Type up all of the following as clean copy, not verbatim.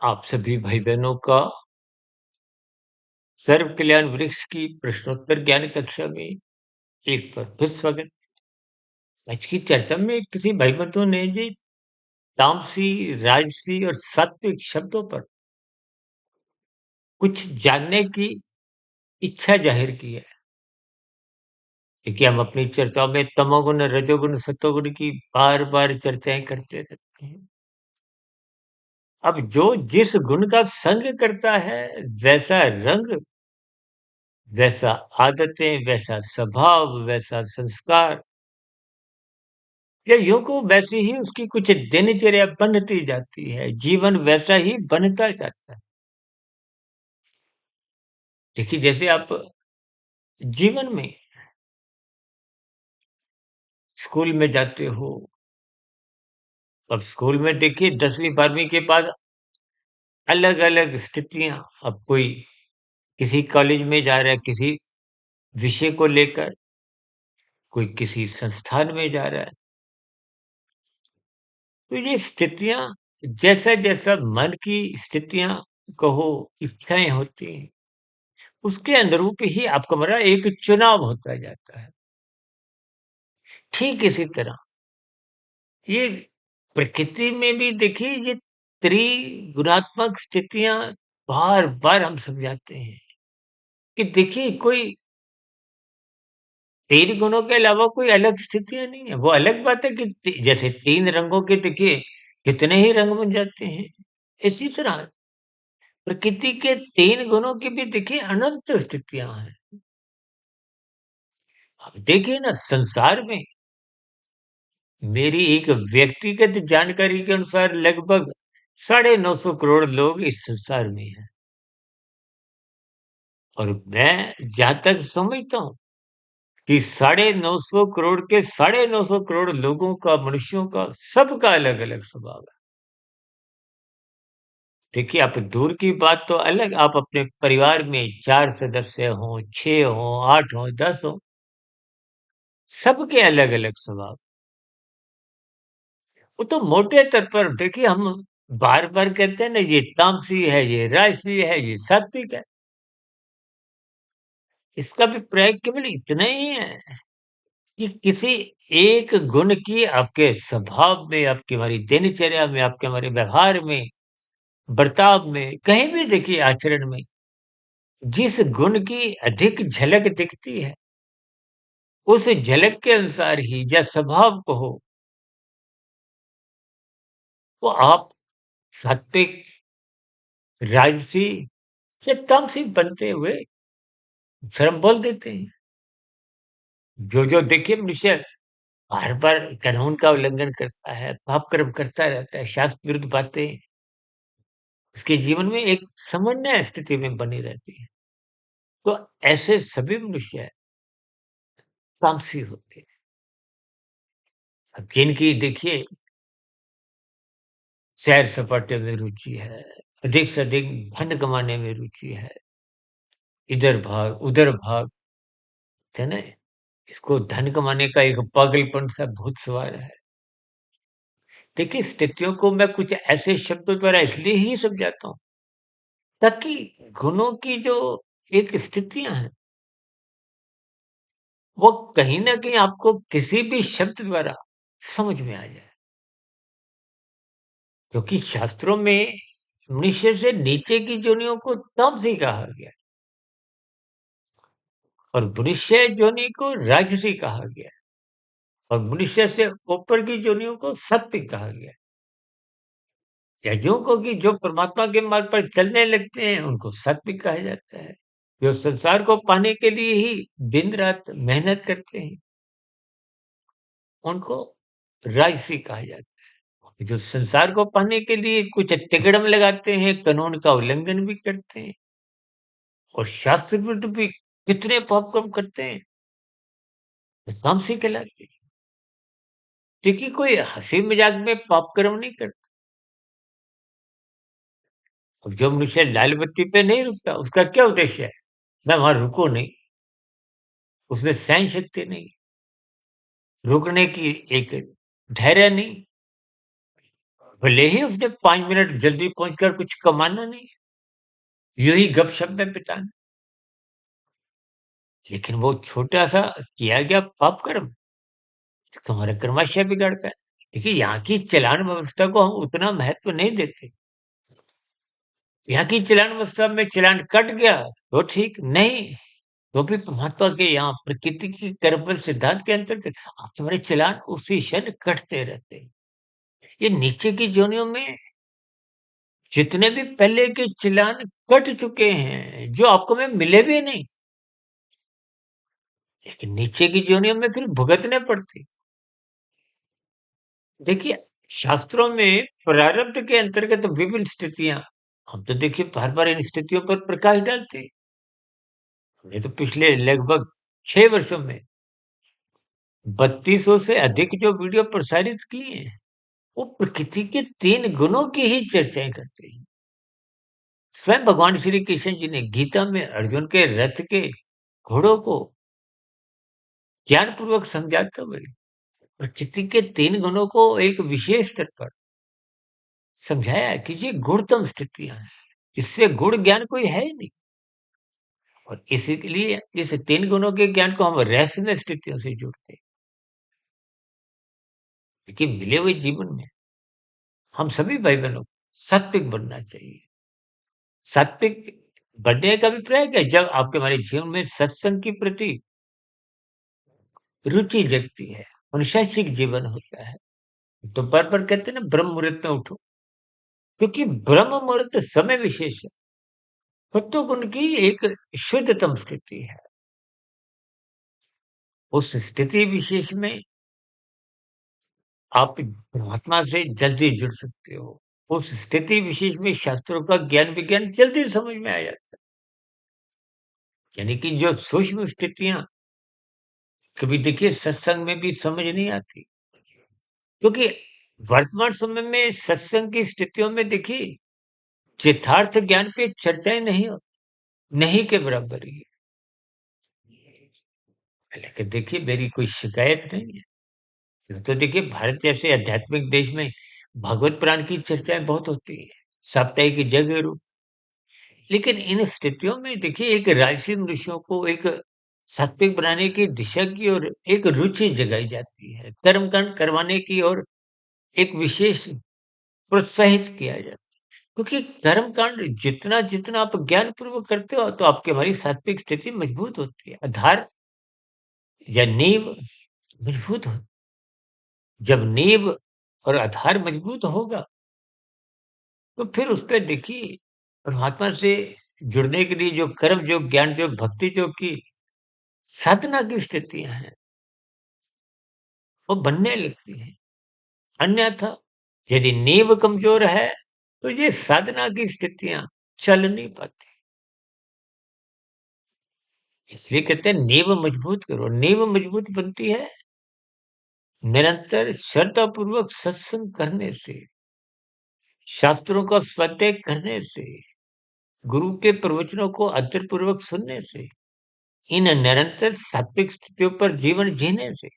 आप सभी भाई-बहनों का सर्व कल्याण वृक्ष की प्रश्नोत्तर ज्ञान कक्षा में एक बार फिर स्वागत। आज की चर्चा में किसी भाई-बंधु ने जी तामसी, राजसी और सात्विक शब्दों पर कुछ जानने की इच्छा जाहिर की है। देखिए, हम अपनी चर्चाओं में तमोगुण, रजोगुण, सतोगुण की बार-बार चर्चाएँ करते रहते हैं। अब जो जिस गुण का संग करता है, वैसा रंग, वैसा आदतें, वैसा स्वभाव, वैसा संस्कार या यूँ कहूँ वैसी ही उसकी कुछ दिनचर्या बनती जाती है, जीवन वैसा ही बनता जाता है। देखिए जैसे आप जीवन में स्कूल में जाते हो, अब स्कूल में देखिए 10वीं 12वीं के बाद अलग-अलग स्थितियाँ, अब कोई किसी कॉलेज में जा रहा है किसी विषय को लेकर, कोई किसी संस्थान में जा रहा है। तो ये स्थितियाँ जैसा-जैसा मन की स्थितियाँ कहो, इच्छाएँ होती हैं, उसके अनुरूप ही आपका हमारा एक चुनाव होता जाता है। ठीक इसी तरह ये प्रकृति में भी देखिए ये त्रिगुणात्मक स्थितियाँ बार-बार हम समझाते हैं कि देखिए कोई 3 गुणों के अलावा कोई अलग स्थितियाँ नहीं है। वो अलग बात है कि जैसे 3 रंगों के देखिए कितने ही रंग बन जाते हैं। इसी तरह प्रकृति के 3 गुणों की भी देखिए अनंत स्थितियाँ हैं। अब देखिए ना संसार में मेरी एक व्यक्तिगत जानकारी के अनुसार लगभग 950 करोड़ लोग इस संसार में हैं। और मैं जहाँ तक समझता हूँ कि 950 करोड़ के 950 करोड़ लोगों का, मनुष्यों का, सबका अलग-अलग स्वभाव है। देखिए, आप दूर की बात तो अलग, आप अपने परिवार में 4 सदस्य हों, 6 हों, 8 हों, 10 हों, सबके अलग-अलग स्वभाव। वो तो मोटे तौर पर देखिए हम बार-बार कहते हैं ना, ये तामसी है, ये राजसी है, ये सात्विक है। इसका भी प्रयोग केवल इतना ही है कि किसी एक गुण की आपके स्वभाव में, आपकी हमारी दिनचर्या में, आपके हमारे व्यवहार में, बर्ताव में, कहीं भी देखिए आचरण में, जिस गुण की अधिक झलक दिखती है, उस झलक के अनुसार ही या स्वभाव को हो, वो आप सात्विक, राजसी या तामसी बनते हुए शर्म बोल देते हैं। जो देखिए मनुष्य बार-बार कानून का उल्लंघन करता है, पाप कर्म करता रहता है, शास्त्र विरुद्ध बातें उसके जीवन में एक समन्वय स्थिति में बनी रहती है। तो ऐसे सभी मनुष्य तामसी होते हैं। अब जिनकी देखिए सैर-सपाटे में रुचि है, अधिक से अधिक धन कमाने में रुचि है, इधर भाग, उधर भाग, है ना? इसको धन कमाने का एक पागलपन सा भूत सवार है। देखिए स्थितियों को मैं कुछ ऐसे शब्दों द्वारा इसलिए ही समझाता हूँ, ताकि गुणों की जो एक स्थितियाँ हैं, वो कहीं न कहीं आपको किसी भी शब्द द्वारा समझ में आ जाए। क्योंकि शास्त्रों में मनुष्य से नीचे की योनियों को तामसी कहा गया है और मनुष्य योनि को राजसी कहा गया है और मनुष्य से ऊपर की योनियों को सात्विक कहा गया है। या यूं को कि जो परमात्मा के मार्ग पर चलने लगते हैं उनको सात्विक कहा जाता है। जो संसार को पाने के लिए ही दिन रात मेहनत करते हैं उनको राजसी कहा जाता है। जो संसार को पाने के लिए कुछ तिकड़म लगाते हैं, कानून का उल्लंघन भी करते हैं और शास्त्र विरुद्ध भी कितने पाप कर्म करते हैं, तो तामसी कहलाते हैं। देखिए कोई हँसी मजाक में पाप कर्म नहीं करता। अब जो मनुष्य लाल बत्ती पे नहीं रुकता, उसका क्या उद्देश्य है? मैं वहां रुकूं नहीं, उसमें सहन शक्ति नहीं, रुकने की एक धैर्य नहीं, भले ही उसने 5 मिनट जल्दी पहुँचकर कुछ कमाना नहीं, यूँ ही गपशप में बिताना, लेकिन वो छोटा-सा किया गया पाप कर्म तुम्हारा कर्माशय बिगाड़ता है। देखिए, यहाँ की चालान व्यवस्था को हम उतना महत्व नहीं देते। यहाँ की चालान व्यवस्था में चालान कट गया, तो ठीक, नहीं, तो भी महात्मा के यहाँ प्रकृति की कर्मबल सिद्धांत के अंतर्गत तुम्हारे चालान उसी क्षण कटते रहते हैं। ये नीचे की योनियों में जितने भी पहले के चालान कट चुके हैं, जो आपको में मिले भी नहीं, लेकिन नीचे की योनियों में फिर भुगतने पड़ते। देखिए, शास्त्रों में प्रारब्ध के अंतर्गत विभिन्न स्थितियाँ हम तो देखिए बार-बार इन स्थितियों पर प्रकाश डालते हैं। हमने तो पिछले लगभग 6 वर्षों में 3200 से अधिक जो वीडियो प्रसारित किए हैं, वो प्रकृति के 3 गुणों की ही चर्चाएँ करते हैं। स्वयं भगवान श्री कृष्ण जी ने गीता में अर्जुन के रथ के घोड़ों को ज्ञानपूर्वक समझाते हुए प्रकृति के 3 गुणों को एक विशेष स्तर पर समझाया है कि ये गुणतम स्थितियाँ हैं। इससे गुण ज्ञान कोई है ही नहीं। और इसी के लिए इस 3 गुणों के ज्ञान को हम रहस्यमय स्थितियों से जोड़ते हैं। लेकिन मिले हुए जीवन में हम सभी भाई-बहनों को सात्विक बनना चाहिए। सात्विक बनने का अभिप्राय क्या है? जब आपके हमारे जीवन में सत्संग के प्रति रुचि जगती है, अनुशासित जीवन होता है, तो बार-बार कहते हैं ना ब्रह्म मुहूर्त में उठो, क्योंकि ब्रह्म मुहूर्त समय विशेष है। सत्व गुण की एक शुद्धतम स्थिति है। उस स्थिति विशेष में आप परमात्मा से जल्दी जुड़ सकते हो। उस स्थिति विशेष में शास्त्रों का ज्ञान विज्ञान जल्दी समझ में आ जाता है। यानी कि जो सूक्ष्म स्थितियाँ कभी देखिए सत्संग में भी समझ नहीं आती। क्योंकि वर्तमान समय में सत्संग की स्थितियों में देखिए यथार्थ ज्ञान पे चर्चाएँ नहीं होती, नहीं के बराबर ही है। लेकिन देखिए मेरी कोई शिकायत नहीं है। यूँ तो देखिए भारत जैसे आध्यात्मिक देश में भगवत पुराण की चर्चाएँ बहुत होती है, साप्ताहिक जगह रूप। लेकिन इन स्थितियों में देखिए एक राजसी मनुष्यों को एक सात्विक बनाने की दिशा की ओर एक रुचि जगाई जाती है। कर्म-कांड करवाने की ओर एक विशेष प्रोत्साहित किया जाता है। क्योंकि कर्म-कांड जितना-जितना आप ज्ञानपूर्वक करते हो तो आपकी हमारी सात्विक स्थिति मजबूत होती है। आधार या नींव मजबूत हो जब नींव और आधार मजबूत होगा, तो फिर उसपे देखिए परमात्मा से जुड़ने के लिए जो कर्म, जो ज्ञान, जो भक्ति जो की साधना की स्थितियाँ हैं, वो बनने लगती हैं। अन्यथा यदि नींव कमज़ोर है, तो ये साधना की स्थितियाँ चल नहीं पाती। इसलिए कहते हैं नींव मजबूत करो। नींव मजबूत बनती है निरंतर श्रद्धापूर्वक सत्संग करने से, शास्त्रों का स्वाध्याय करने से, गुरु के प्रवचनों को अध्ययनपूर्वक सुनने से, इन निरंतर सात्विक स्थितियों पर जीवन जीने से।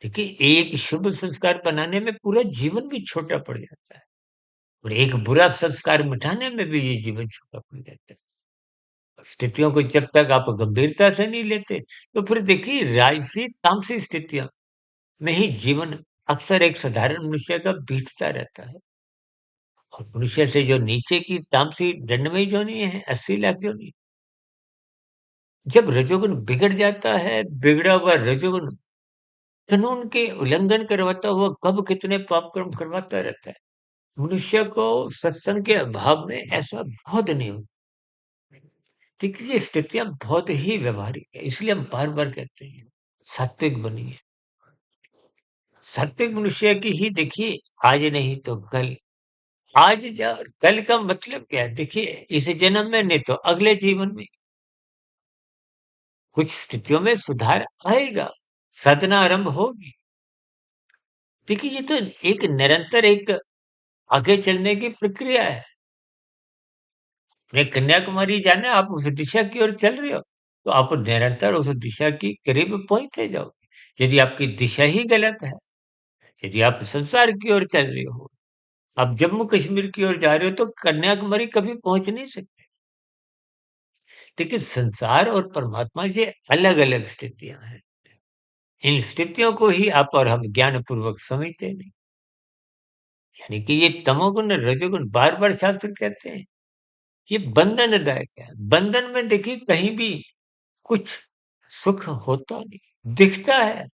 देखिए, एक शुभ संस्कार बनाने में पूरा जीवन भी छोटा पड़ जाता है और एक बुरा संस्कार मिटाने में भी ये जीवन छोटा पड़ जाता है। स्थितियों को जब तक आप गंभीरता से नहीं लेते, तो फिर देखिए राजसी, तामसी स्थितियाँ में ही जीवन अक्सर एक साधारण मनुष्य का बीतता रहता है और मनुष्य से जो नीचे की तामसी दंडमयी योनि है, 80 लाख योनि, जब रजोगुण बिगड़ जाता है, बिगड़ा हुआ रजोगुण कानून के उल्लंघन करवाता हुआ कब कितने पाप कर्म करवाता रहता है। मनुष्य को सत्संग के अभाव में ऐसा बहुत नहीं होता। देखिए ये स्थितियाँ बहुत ही व्यावहारिक है, इसलिए हम बार-बार कहते हैं, सात्विक बनिए। सात्विक मनुष्य की ही देखिए आज नहीं तो कल, आज जा कल का मतलब क्या है? देखिए इस जन्म में नहीं तो अगले जीवन में कुछ स्थितियों में सुधार आएगा, साधना आरंभ होगी। देखिए ये तो एक निरंतर एक आगे चलने की प्रक्रिया है। अपने कन्याकुमारी जाना है, आप उस दिशा की ओर चल रहे हो, तो आप निरंतर उस दिशा की करीब पहुँचते जाओगे। यदि आपकी दिशा ही गलत है, यदि आप संसार की ओर चल रहे हो, आप जम्मू कश्मीर की ओर जा रहे हो तो कन्याकुमारी कभी पहुंच नहीं सकते। देखिए, संसार और परमात्मा ये अलग-अलग स्थितियाँ हैं। इन स्थितियों को ही आप और हम ज्ञानपूर्वक समझते नहीं। यानी कि ये तमोगुण, रजोगुण बार-बार शास्त्र कहते हैं, ये बंधनदायक है। बंधन में देखिए कहीं भी कुछ सुख होता नहीं, दिखता है।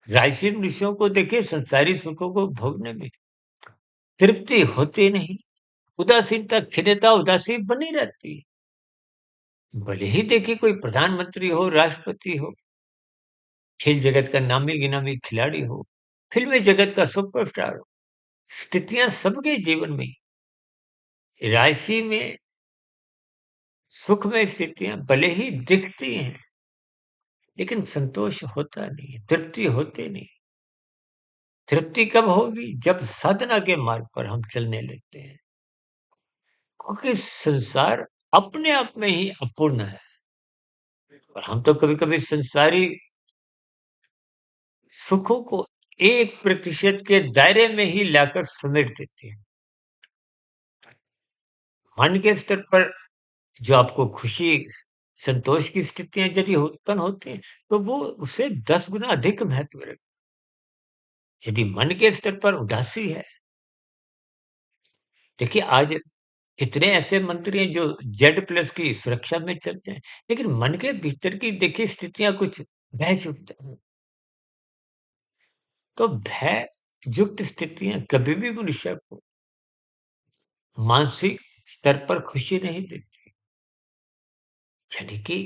राजसी मनुष्यों को देखिए संसारी सुखों को भोगने में तृप्ति होती नहीं। उदासीनता, खिन्नता, उदासी बनी रहती है। भले ही देखिए कोई प्रधानमंत्री हो, राष्ट्रपति हो, खेल जगत का नामी-गिनामी खिलाड़ी हो, फ़िल्मी जगत का सुपरस्टार हो, स्थितियाँ सबके जीवन में राशि में सुखमय स्थितियाँ भले ही दिखती हैं, लेकिन संतोष होता नहीं है, तृप्ति होती नहीं। तृप्ति कब होगी? जब साधना के मार्ग पर हम चलने लगते हैं। क्योंकि संसार अपने आप में ही अपूर्ण है और हम तो कभी-कभी संसारी सुखों को 1% के दायरे में ही लाकर समेट देते हैं। मन के स्तर पर जो आपको खुशी, संतोष की स्थितियाँ यदि उत्पन्न होती हैं, तो वो उससे 10 गुना अधिक महत्व रखती है। यदि मन के स्तर पर उदासी है, देखिए आज कितने ऐसे मंत्री हैं जो जेड प्लस की सुरक्षा में चलते हैं, लेकिन मन के भीतर की देखिए स्थितियाँ कुछ भय युक्त हैं। तो भय युक्त स्थितियाँ कभी भी मनुष्य को मानसिक स्तर पर खुशी नहीं देती। यानी कि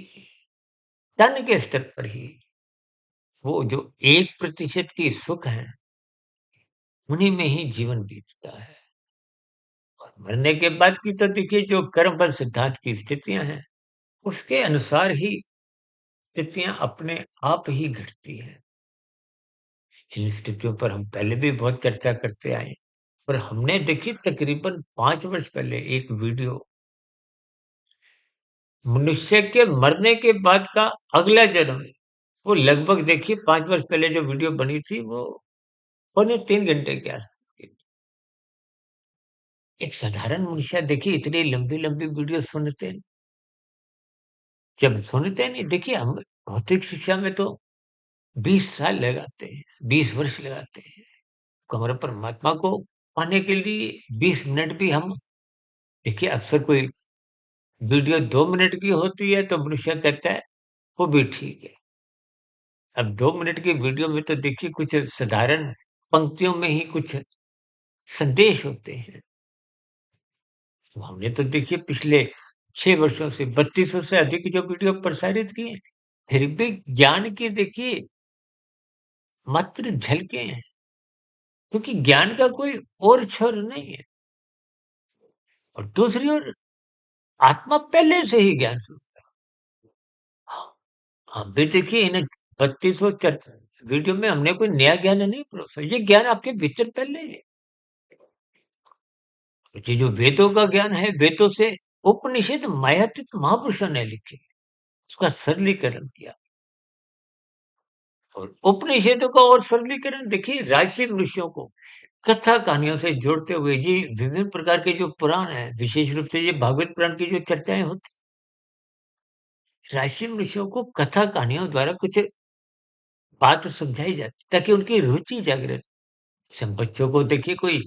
तन के स्तर पर ही वो जो 1% की सुख है, उन्हीं में ही जीवन बीतता है। और मरने के बाद की तो देखिए जो कर्म बल सिद्धांत की स्थितियाँ हैं, उसके अनुसार ही स्थितियाँ अपने आप ही घटती हैं। इन स्थितियों पर हम पहले भी बहुत चर्चा करते आए हैं और हमने देखिए तकरीबन 5 वर्ष पहले एक वीडियो मनुष्य के मरने के बाद का अगला जन्म, वो लगभग देखिए 5 वर्ष पहले जो वीडियो बनी थी वो पौने 3 घंटे के आसपास की। एक साधारण मनुष्य देखिए इतनी लंबी-लंबी वीडियो सुनते जब सुनते नहीं देखिए हम भौतिक शिक्षा में तो 20 साल लगाते हैं, 20 वर्ष लगाते हैं। हमारे परमात्मा को पाने के लिए 20 मिनट भी हम देखिए अक्सर कोई वीडियो 2 मिनट की होती है तो मनुष्य कहता है वो भी ठीक है। अब 2 मिनट की वीडियो में तो देखिए कुछ साधारण पंक्तियों में ही कुछ संदेश होते हैं। तो हमने तो देखिए पिछले 6 वर्षों से 3200 से अधिक जो वीडियो प्रसारित किए हैं, फिर भी ज्ञान की देखिए मात्र झलकें हैं, क्योंकि ज्ञान का कोई और छोर नहीं है। और दूसरी ओर आत्मा पहले से ही ज्ञान स्वरूप है। हम भी देखिए इन 3200 वीडियो में हमने कोई नया ज्ञान नहीं परोसा, ये ज्ञान आपके भीतर पहले है। ये जो वेदों का ज्ञान है, वेदों से उपनिषद मायातीत महापुरुषों ने लिखे, उसका सरलीकरण किया। और उपनिषदों का और सरलीकरण देखिए राजसी ऋषियों को कथा कहानियों से जोड़ते हुए ये विभिन्न प्रकार के जो पुराण है, विशेष रूप से ये भागवत पुराण की जो चर्चाएं होती, राजसी ऋषियों को कथा कहानियों द्वारा कुछ बात समझाई जाती ताकि उनकी रुचि जागृत। जैसे हम बच्चों को देखिए कोई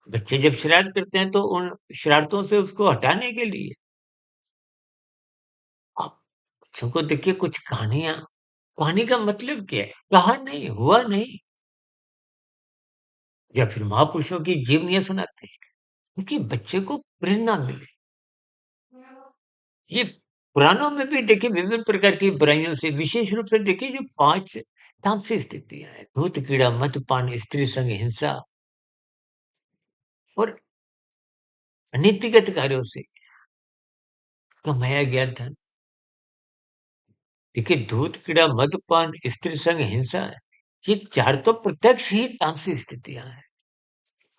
बच्चे जब शरारत करते हैं तो उन शरारतों से उसको हटाने के लिए आप बच्चों को देखिए कुछ कहानियां, कहानी का मतलब क्या है? कहा नहीं, हुआ नहीं, या फिर महापुरुषों की जीवनियां सुनाते हैं क्योंकि बच्चे को प्रेरणा मिले। ये पुराणों में भी देखिए विभिन्न प्रकार की बुराइयों से विशेष रूप से देखिए जो 5 तामसिक स्थितियां हैं, धूर्त, कीड़ा, मद्यपान, स्त्री संग, हिंसा और अनीतिगत कार्यों से कमाया गया धन। देखिए धूर्त, कीड़ा, मद्यपान, स्त्री संग, हिंसा, ये 4 तो प्रत्यक्ष ही तामसिक स्थितियां हैं।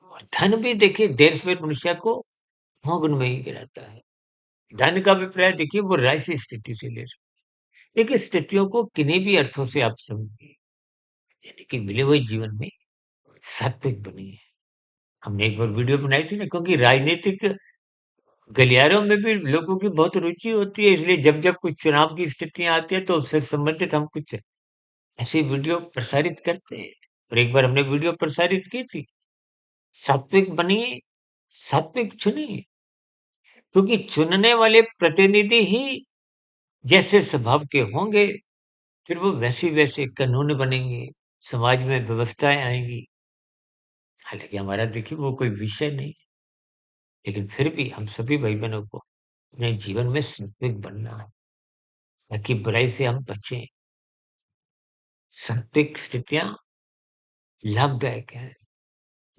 और धन भी देखिए देर सवेर मनुष्य को भोगन में ही गिराता है। धन का अभिप्राय देखिए वो राशि स्थिति से ले, देखिए स्थितियों को किन्हीं भी अर्थों से आप समझिए, यानी कि मिले हुए जीवन में सात्विक बनिए। हमने एक बार वीडियो बनाई थी ना, क्योंकि राजनीतिक गलियारों में भी लोगों की बहुत रुचि होती है, इसलिए जब-जब कुछ चुनाव की स्थितियाँ आती हैं, तो उससे संबंधित हम कुछ ऐसी वीडियो प्रसारित करते हैं। और एक बार हमने वीडियो प्रसारित की थी, सात्विक बनिए, सात्विक चुनिए, क्योंकि चुनने वाले प्रतिनिधि ही जैसे स्वभाव के होंगे, फिर वो वैसे-वैसे कानून बनेंगे, समाज में व्यवस्थाएँ आएँगी। हालाँकि हमारा देखिए वो कोई विषय नहीं, लेकिन फिर भी हम सभी भाई-बहनों को अपने जीवन में सात्विक बनना है, ताकि बुराई से हम बचें। सात्विक स्थितियाँ लाभदायक हैं।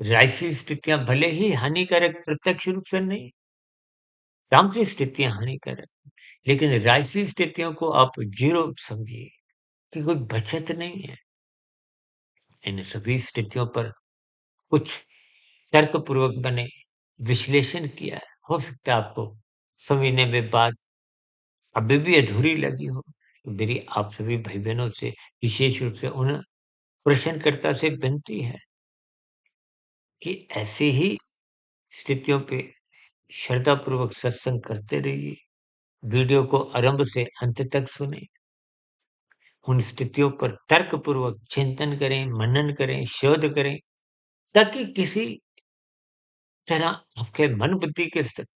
राजसी स्थितियाँ भले ही हानिकारक प्रत्यक्ष रूप से नहीं, तामसिक स्थितियाँ हानिकारक, लेकिन राजसी स्थितियों को आप 0 समझिए कि कोई बचत नहीं है। इन सभी स्थितियों पर कुछ तर्कपूर्वक मैंने विश्लेषण किया है। हो सकता है आपको समझने में बात अभी भी अधूरी लगी हो। तो मेरी आप सभी भाई-बहनों से, विशेष रूप से उन प्रश्नकर्ता से विनती है कि ऐसी ही स्थितियों पे श्रद्धापूर्वक सत्संग करते रहिए। वीडियो को आरंभ से अंत तक सुनें। उन स्थितियों पर तर्कपूर्वक चिंतन करें, मनन करें, शोध करें, ताकि किसी तरह आपके मन बुद्धि के स्तर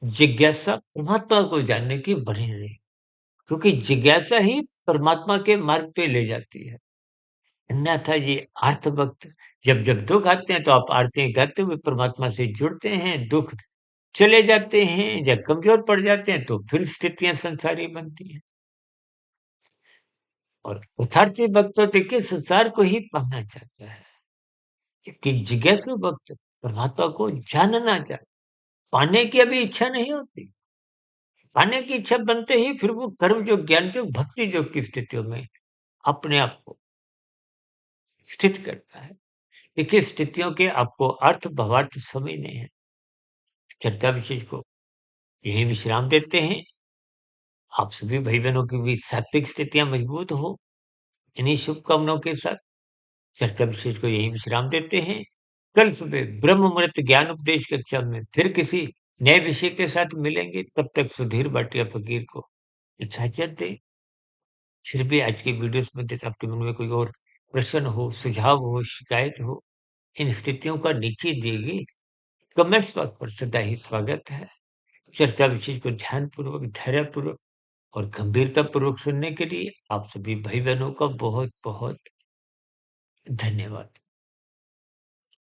जिज्ञासा परमात्मा को जानने की बनी रहे, क्योंकि जिज्ञासा ही परमात्मा के मार्ग पे ले जाती है। अन्यथा ये आर्त वक्त, जब-जब दुःख आते हैं तो आप आरतियाँ गाते हुए परमात्मा से जुड़ते हैं, दुःख चले जाते हैं या कमज़ोर पड़ जाते हैं तो फिर स्थितियाँ संसारी बनती हैं। और यथार्थी भक्त तो देखिए संसार को ही पाना चाहता है, जबकि जिज्ञासु भक्त परमात्मा को जानना चाहता, पाने की अभी इच्छा नहीं होती। पाने की इच्छा बनते ही फिर वो कर्म योग, ज्ञान योग, भक्ति योग की स्थितियों में अपने आप को स्थित करता है। देखिए स्थितियों के आपको अर्थ भावार्थ समझने हैं। चर्चा विशेष को यहीं विश्राम देते हैं। आप सभी भाई-बहनों की भी सात्विक स्थितियाँ मजबूत हो, इन्हीं शुभकामनाओं के साथ चर्चा विशेष को यहीं विश्राम देते हैं। कल सुबह ब्रह्म मुहूर्त ज्ञान उपदेश कक्षा में फिर किसी नए विषय के साथ मिलेंगे। तब तक सुधीर भाटिया फकीर को इजाज़त दें। फिर भी आज की वीडियो संबंधित आपके मन में कोई और प्रश्न हो, सुझाव हो, शिकायत हो, इन स्थितियों का नीचे दिए गए कमेंट्स बॉक्स पर सदा ही स्वागत है। चर्चा विशेष को ध्यानपूर्वक, धैर्यपूर्वक और गंभीरतापूर्वक सुनने के लिए आप सभी भाई-बहनों का बहुत-बहुत धन्यवाद।